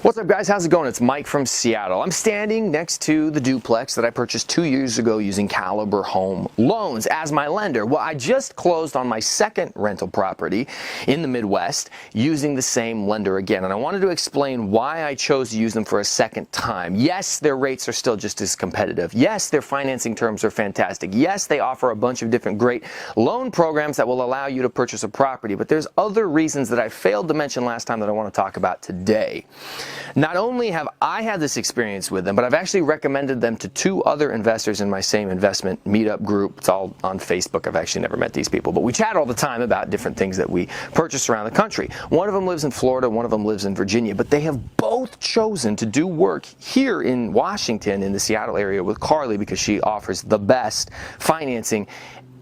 What's up, guys? How's it going? It's Mike from Seattle. I'm standing next to the duplex that I purchased 2 years ago using Caliber Home Loans as my lender. Well, I just closed on my second rental property in the Midwest using the same lender again, and I wanted to explain why I chose to use them for a second time. Yes, their rates are still just as competitive. Yes, their financing terms are fantastic. Yes, they offer a bunch of different great loan programs that will allow you to purchase a property, but there's other reasons that I failed to mention last time that I want to talk about today. Not only have I had this experience with them, but I've actually recommended them to 2 other investors in my same investment meetup group. It's all on Facebook. I've actually never met these people, but we chat all the time about different things that we purchase around the country. One of them lives in Florida, one of them lives in Virginia, but they have both chosen to do work here in Washington, in the Seattle area, with Carly because she offers the best financing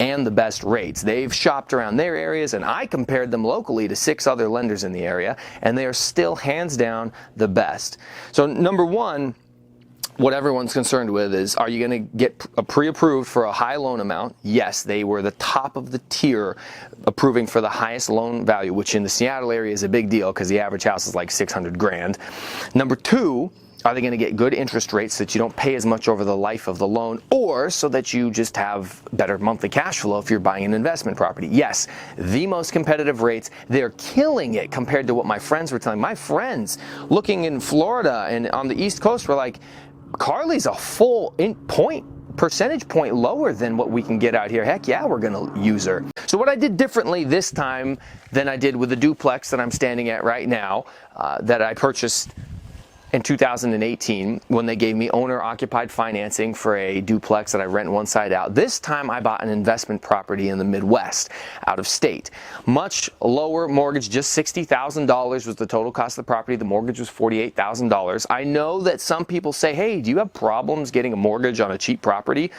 and the best rates. They've shopped around their areas, and I compared them locally to 6 other lenders in the area, and they are still hands down the best. So number one, what everyone's concerned with is, are you going to get pre-approved for a high loan amount? Yes, they were the top of the tier approving for the highest loan value, which in the Seattle area is a big deal because the average house is like 600 grand. Number 2, are they going to get good interest rates so that you don't pay as much over the life of the loan, or so that you just have better monthly cash flow if you're buying an investment property? Yes, the most competitive rates. They're killing it compared to what my friends were telling me. My friends looking in Florida and on the East Coast were like, Carly's a full percentage point lower than what we can get out here. Heck yeah, we're going to use her. So what I did differently this time than I did with the duplex that I'm standing at right now, that I purchased in 2018, when they gave me owner-occupied financing for a duplex that I rent one side out. This time I bought an investment property in the Midwest, out of state. Much lower mortgage, just $60,000 was the total cost of the property. The mortgage was $48,000. I know that some people say, hey, do you have problems getting a mortgage on a cheap property?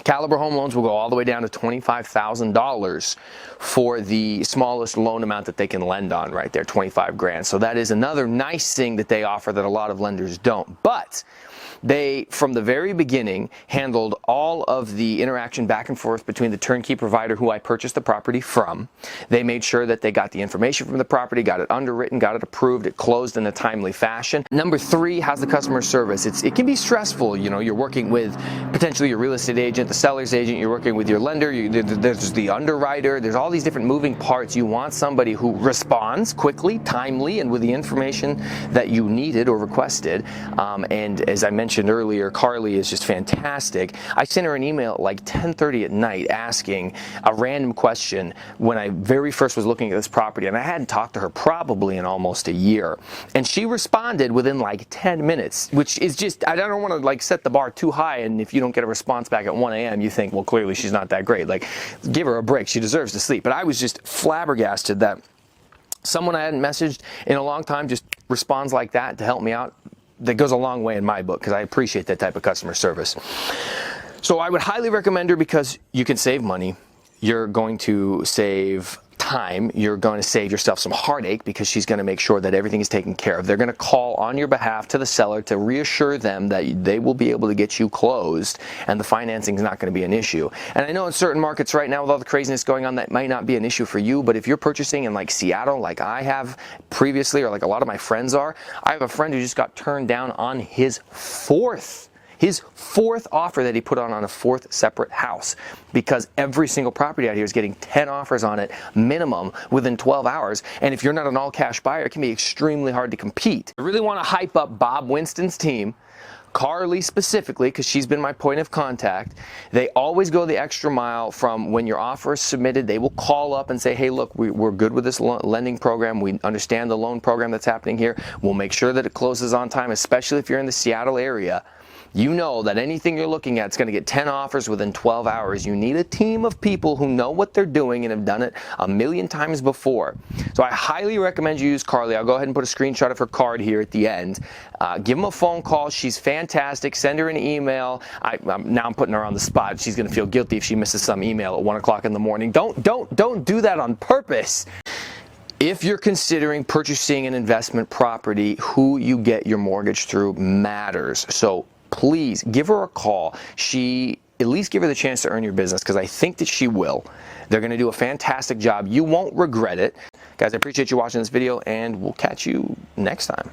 Caliber Home Loans will go all the way down to $25,000 for the smallest loan amount that they can lend on right there, 25 grand. So that is another nice thing that they offer that a lot of lenders don't. But they, from the very beginning, handled all of the interaction back and forth between the turnkey provider who I purchased the property from. They made sure that they got the information from the property, got it underwritten, got it approved, it closed in a timely fashion. Number 3, how's the customer service? It can be stressful. You know, you're working with potentially your real estate agent, the seller's agent, you're working with your lender, there's the underwriter, there's all these different moving parts. You want somebody who responds quickly, timely, and with the information that you needed or requested. And as I mentioned earlier, Carly is just fantastic. I sent her an email at like 10:30 at night asking a random question when I very first was looking at this property, and I hadn't talked to her probably in almost a year. And she responded within like 10 minutes, which is just, I don't want to like set the bar too high, and if you don't get a response back at 1 a.m., you think, well, clearly she's not that great. Like, give her a break. She deserves to sleep. But I was just flabbergasted that someone I hadn't messaged in a long time just responds like that to help me out. That goes a long way in my book because I appreciate that type of customer service. So I would highly recommend her because you can save money. You're going to save time. You're going to save yourself some heartache because she's going to make sure that everything is taken care of. They're going to call on your behalf to the seller to reassure them that they will be able to get you closed and the financing is not going to be an issue. And I know in certain markets right now with all the craziness going on, that might not be an issue for you, but if you're purchasing in like Seattle, like I have previously, or like a lot of my friends are, I have a friend who just got turned down on his fourth offer that he put on a 4th separate house because every single property out here is getting 10 offers on it minimum within 12 hours. And if you're not an all-cash buyer, it can be extremely hard to compete. I really want to hype up Bob Winston's team, Carly specifically, because she's been my point of contact. They always go the extra mile from when your offer is submitted. They will call up and say, hey, look, we're good with this lending program. We understand the loan program that's happening here. We'll make sure that it closes on time, especially if you're in the Seattle area. You know that anything you're looking at is going to get 10 offers within 12 hours. You need a team of people who know what they're doing and have done it a million times before. So I highly recommend you use Carly. I'll go ahead and put a screenshot of her card here at the end. Give them a phone call. She's fantastic. Send her an email. Now I'm putting her on the spot. She's going to feel guilty if she misses some email at 1 o'clock in the morning. Don't do that on purpose. If you're considering purchasing an investment property, who you get your mortgage through matters. So please give her a call. At least give her the chance to earn your business because I think that she will. They're going to do a fantastic job. You won't regret it. Guys, I appreciate you watching this video and we'll catch you next time.